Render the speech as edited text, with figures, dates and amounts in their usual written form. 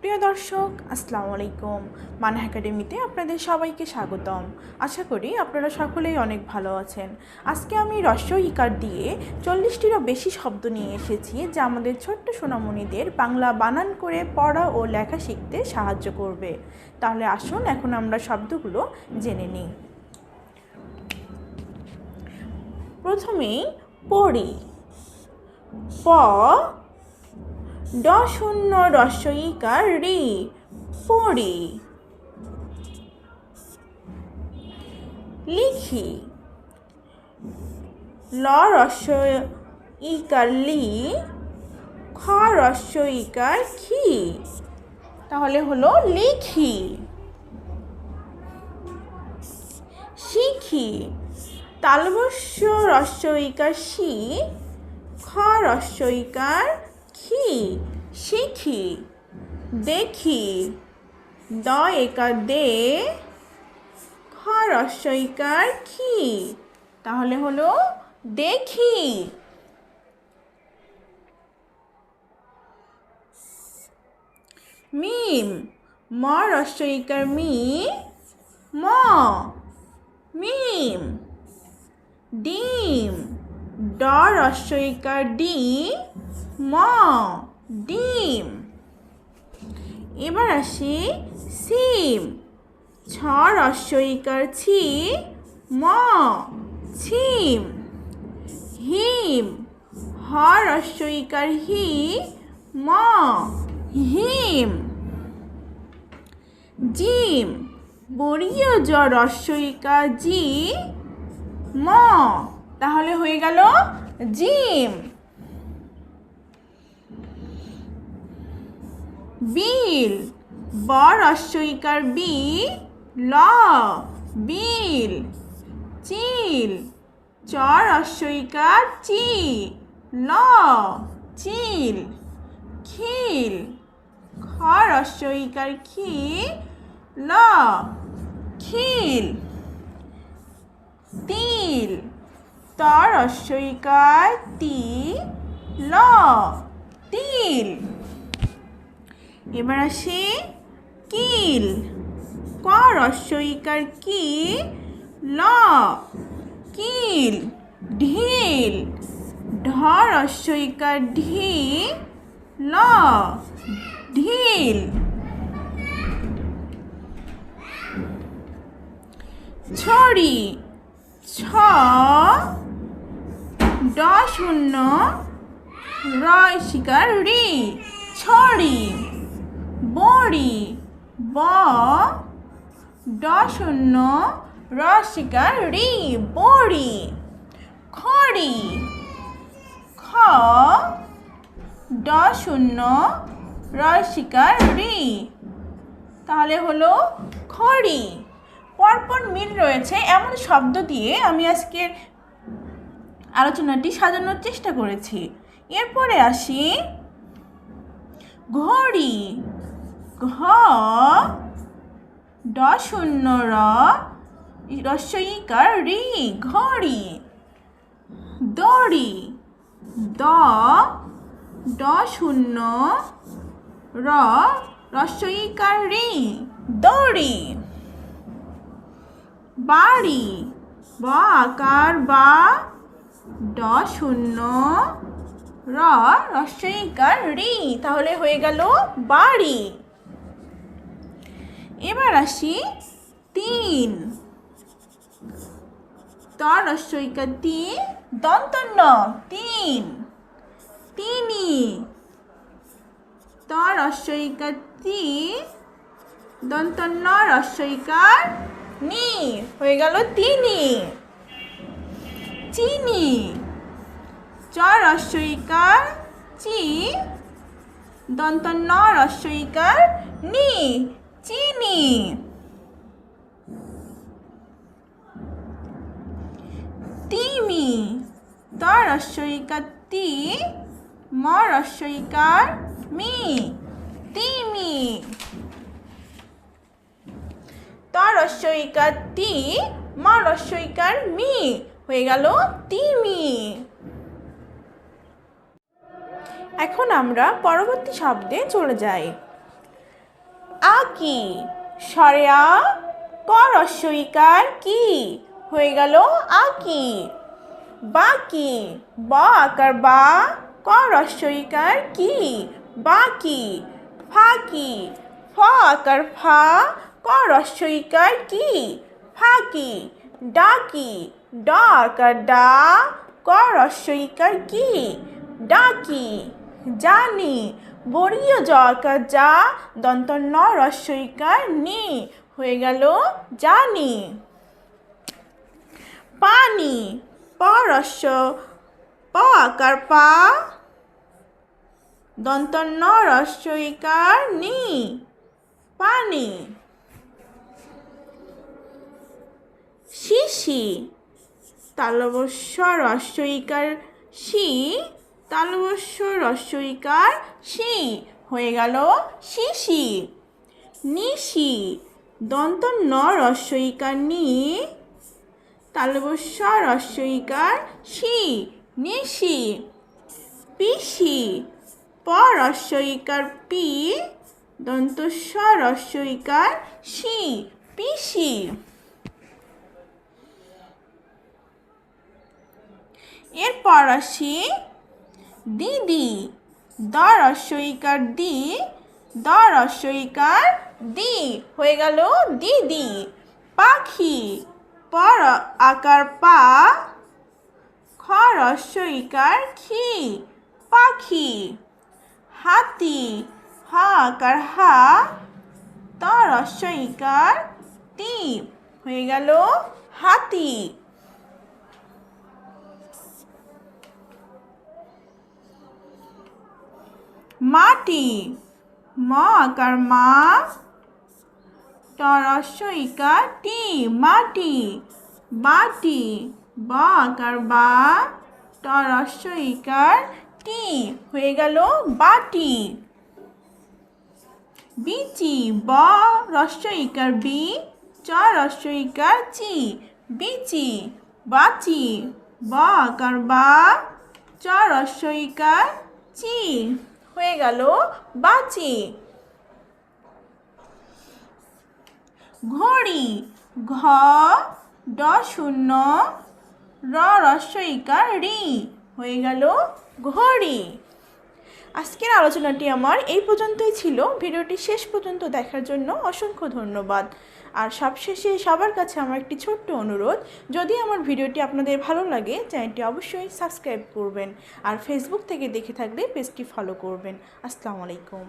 প্রিয় দর্শক, আসসালামু আলাইকুম। মানহা একাডেমিতে আপনাদের সবাইকে স্বাগতম। আশা করি আপনারা সকলেই অনেক ভালো আছেন। আজকে আমি রস্বই ইকার দিয়ে 40টিরও বেশি শব্দ নিয়ে এসেছি, যা আমাদের ছোট্ট সোনামণিদের বাংলা বানান করে পড়া ও লেখা শিখতে সাহায্য করবে। তাহলে আসুন এখন আমরা শব্দগুলো জেনে নিই। প্রথমেই পড়ি। প ড শূন্য রস্বই ইকার রি, পড়ি। লিখি। ল রস্বই ইকার লি, খ রস্বই ইকার খি, তাহলে হলো লিখি। শিখি। তালবস্য রস্বই ইকার শি, খ রস্বই ইকার খি, শিখি। দেখি। দ একার দে, খ রস্বই ইকার খি, তাহলে হলো দেখি। মিম। ম রস্বই ইকার মি, ম, মিম। ডিম। ড রস্বই ইকার ডি, ম, ডিম। এবার আসি সিম। ছ রস্বই ইকার ছি, ম, ছিম। হিম। হ রস্বই ইকার হি, ম, হিম। জিম। বর্গীয় জ রস্বই ইকার জি, ম, তাহলে হয়ে গেল জিম। বিল। ব রস্বই ইকার বি, ল, বিল। চিল। চ রস্বই ইকার চি, ল, চিল। খিল। খ রস্বই ইকার খি, ল, খিল। তিল। ত রস্বই ইকার তি, ল, তিল। এবার আসি কিল। ক রস্বই ইকার কি, ল, কিল। ঢিল। ঢ রস্বই ইকার ঢি, ল, ঢিল। ছড়ি। ছ ড শূন্য রসিকার রি, ছড়ি। বড়ি। ব ড শূন্য রসিকার রি, বড়ি। খড়ি। খ ড শূন্য রসিকার রি, তাহলে হলো খড়ি। পরপর মিল রয়েছে এমন শব্দ দিয়ে আমি আজকের আলোচনাটি সাজানোর চেষ্টা করেছি। এরপরে আসি ঘড়ি। ঘ ড শূন্য র রস্বই ইকার রি, ঘড়ি। দড়ি। দ ড শূন্য র রস্বই ইকার রি, দড়ি। বাড়ি। ব আকার বা, ড শূন্য র রস্বই ইকার রি, তাহলে হয়ে গেল বাড়ি। এবার আসি তিন। ত রস্বই ইকার তি, দন্ত ন, তিন। তিনি। ত রস্বই ইকার তি, দন্ত ন রস্বই ইকার নি, হয়ে গেল তিনি। চিনি। চ রস্বই ইকার চি, দন্ত ন রস্বই ইকার নি, চিনি। তিমি। ত রস্বই ইকার তি, ম রস্বই ইকার মি, তিমি। ত রস্বই ইকার তি, ম রস্বই ইকার মি, হয়ে গেল তিমি। এখন আমরা পরবর্তী শব্দে চলে যাই। আকি। স্বরে আ, ক রস্বই ইকার কি, হয়ে গেল আকি। বাকি, ব আকার বা, ক রস্বই ইকার কি, বাকি। ফাঁকি, ফ আকার ফা, ক রস্বই ইকার কি, ফাঁকি। ডাকি, ড আকার ডা, ক রস্বই ইকার কি, ডাকি। জানি, বর্গীয় জ আকার যা, দন্ত ন রস্বই ইকার নি, হয়ে গেল জানি। পানি, প রস্ব প আকার পা, দন্ত ন রস্বই ইকার নি, পানি। শিশি, তালবস্য রস্বই ইকার শি, তালবস্য রস্বই ইকার শি, হয়ে গেল শিশি। নিশি, দন্ত ন রস্বই ইকার নি, তালবস্য রস্বই ইকার শি, নিশি। পিসি, প রস্বই ইকার পি, দন্ত স রস্বই ইকার শি, পিসি। এরপর আসি দিদি, দ রস্বই ইকার দি, দ রস্বই ইকার দি, হয়ে গেল দিদি। পাখি, প আকার পা, খ রস্বই ইকার খি, পাখি। হাতি, হ আকার হা, ত রস্বই ইকার তি, হয়ে গেল হাতি। মাটি, ম আকার মা, ট রস্বই ইকার টি, মাটি। বাটি, ব আকার বা, ট রস্বই ইকার টি, হয়ে গেল বাটি। বিচি, ব রস্বই ইকার বি, চ রস্বই ইকার চি, বিচি। বাচি, ব আকার বা, চ রস্বই ইকার চি, হয়ে গেল বাচি। ঘড়ি, ঘ ড শূন্য র রস্বই ইকার রি, হয়ে গেল ঘড়ি। আজকের আলোচনাটি আমার এই পর্যন্তই ছিল। ভিডিওটি শেষ পর্যন্ত দেখার জন্য অসংখ্য ধন্যবাদ। আর সবশেষে সবার কাছে আমার একটি ছোট্ট অনুরোধ, যদি আমার ভিডিওটি আপনাদের ভালো লাগে চ্যানেলটি অবশ্যই সাবস্ক্রাইব করবেন, আর ফেসবুক থেকে দেখে থাকলে পেজটি ফলো করবেন। আসসালামু আলাইকুম।